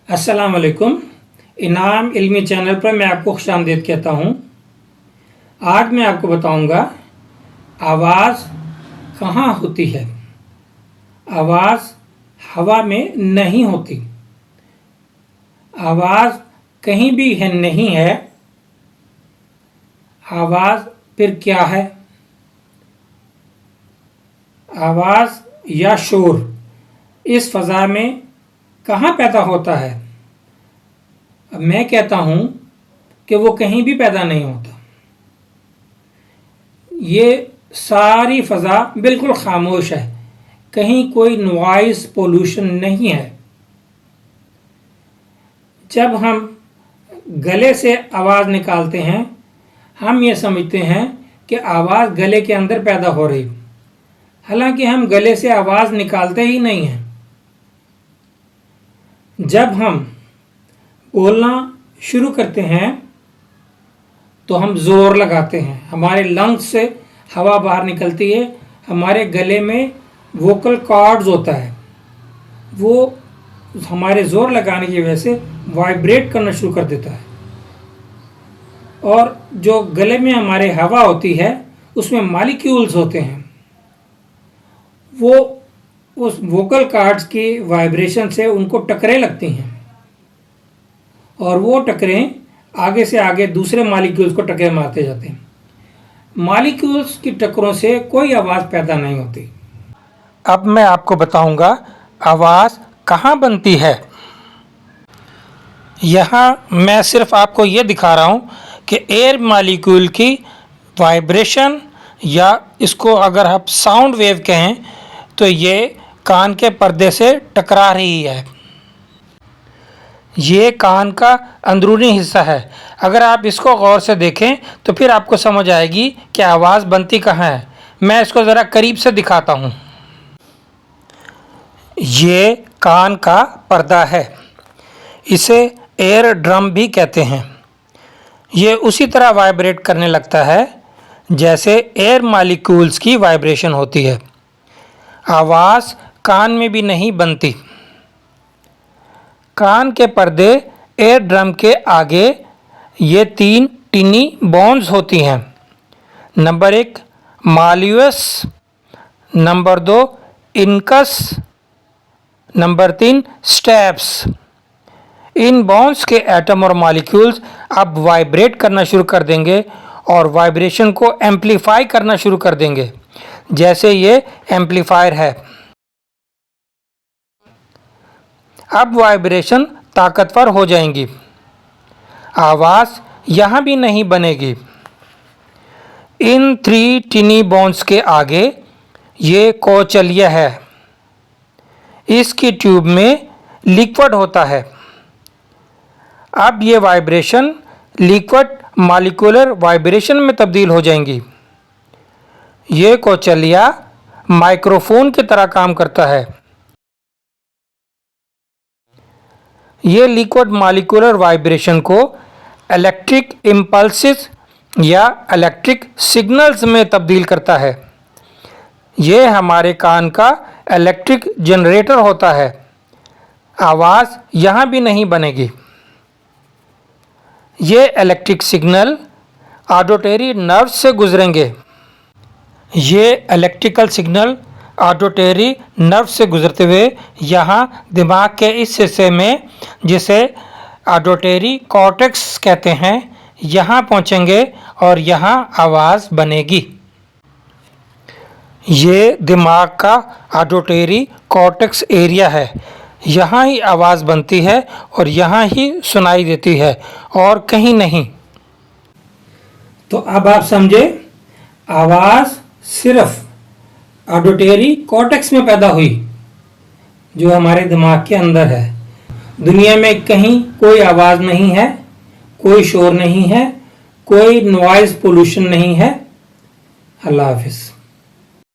अस्सलाम वालेकुम। इनाम इल्मी चैनल पर मैं आपको खुशामदीद कहता हूँ। आज मैं आपको बताऊँगा आवाज़ कहाँ होती है। आवाज़ हवा में नहीं होती। आवाज़ कहीं भी है नहीं है। आवाज़ फिर क्या है? आवाज़ या शोर इस फ़ज़ा में कहाँ पैदा होता है? अब मैं कहता हूँ कि वो कहीं भी पैदा नहीं होता। ये सारी फ़ज़ा बिल्कुल खामोश है, कहीं कोई नॉइज़ पोल्यूशन नहीं है। जब हम गले से आवाज़ निकालते हैं, हम ये समझते हैं कि आवाज़ गले के अंदर पैदा हो रही, हालांकि हम गले से आवाज़ निकालते ही नहीं हैं। जब हम बोलना शुरू करते हैं तो हम ज़ोर लगाते हैं, हमारे लंग्स से हवा बाहर निकलती है, हमारे गले में वोकल कॉर्ड्स होता है, वो हमारे ज़ोर लगाने की वजह से वाइब्रेट करना शुरू कर देता है। और जो गले में हमारे हवा होती है उसमें मॉलिक्यूल्स होते हैं, वो उस वोकल कॉर्ड्स की वाइब्रेशन से उनको टकरें लगती हैं और वो टकरें आगे से आगे दूसरे मॉलिक्यूल्स को टक्कर मारते जाते हैं। मॉलिक्यूल्स की टक्करों से कोई आवाज़ पैदा नहीं होती। अब मैं आपको बताऊंगा आवाज़ कहाँ बनती है। यहाँ मैं सिर्फ आपको ये दिखा रहा हूँ कि एयर मॉलिक्यूल की वाइब्रेशन, या इसको अगर आप साउंड वेव कहें तो ये कान के पर्दे से टकरा रही है। ये कान का अंदरूनी हिस्सा है। अगर आप इसको गौर से देखें तो फिर आपको समझ आएगी कि आवाज़ बनती कहाँ है। मैं इसको ज़रा करीब से दिखाता हूँ। ये कान का पर्दा है, इसे एयर ड्रम भी कहते हैं। ये उसी तरह वाइब्रेट करने लगता है जैसे एयर मॉलिक्यूल्स की वाइब्रेशन होती है। आवाज़ कान में भी नहीं बनती। कान के पर्दे एयर ड्रम के आगे ये 3 टिनी बोन्स होती हैं। Number 1 malleus, number 2 incus, number 3 stapes. इन बोन्स के एटम और मॉलिक्यूल्स अब वाइब्रेट करना शुरू कर देंगे और वाइब्रेशन को एम्पलीफाई करना शुरू कर देंगे, जैसे ये एम्पलीफायर है। अब वाइब्रेशन ताकतवर हो जाएंगी। आवाज़ यहाँ भी नहीं बनेगी। इन 3 टिनी बोन्स के आगे ये कोचलिया है। इसकी ट्यूब में लिक्विड होता है। अब ये वाइब्रेशन लिक्विड मॉलिक्यूलर वाइब्रेशन में तब्दील हो जाएंगी। ये कोचलिया माइक्रोफोन की तरह काम करता है। ये लिक्विड मॉलिक्यूलर वाइब्रेशन को इलेक्ट्रिक इम्पल्सेस या इलेक्ट्रिक सिग्नल्स में तब्दील करता है। ये हमारे कान का इलेक्ट्रिक जनरेटर होता है। आवाज़ यहाँ भी नहीं बनेगी। ये इलेक्ट्रिक सिग्नल ऑडिटरी नर्व से गुजरेंगे। ये इलेक्ट्रिकल सिग्नल ऑडिटरी नर्व से गुजरते हुए यहाँ दिमाग के इस हिस्से में, जिसे ऑडिटरी कॉर्टेक्स कहते हैं, यहाँ पहुँचेंगे और यहाँ आवाज़ बनेगी। ये दिमाग का ऑडिटरी कॉर्टेक्स एरिया है। यहाँ ही आवाज़ बनती है और यहाँ ही सुनाई देती है और कहीं नहीं। तो अब आप समझे, आवाज़ सिर्फ ऑडिटरी कॉर्टेक्स में पैदा हुई, जो हमारे दिमाग के अंदर है। दुनिया में कहीं कोई आवाज़ नहीं है, कोई शोर नहीं है, कोई नॉइज़ पोल्यूशन नहीं है। अल्लाह हाफिज़।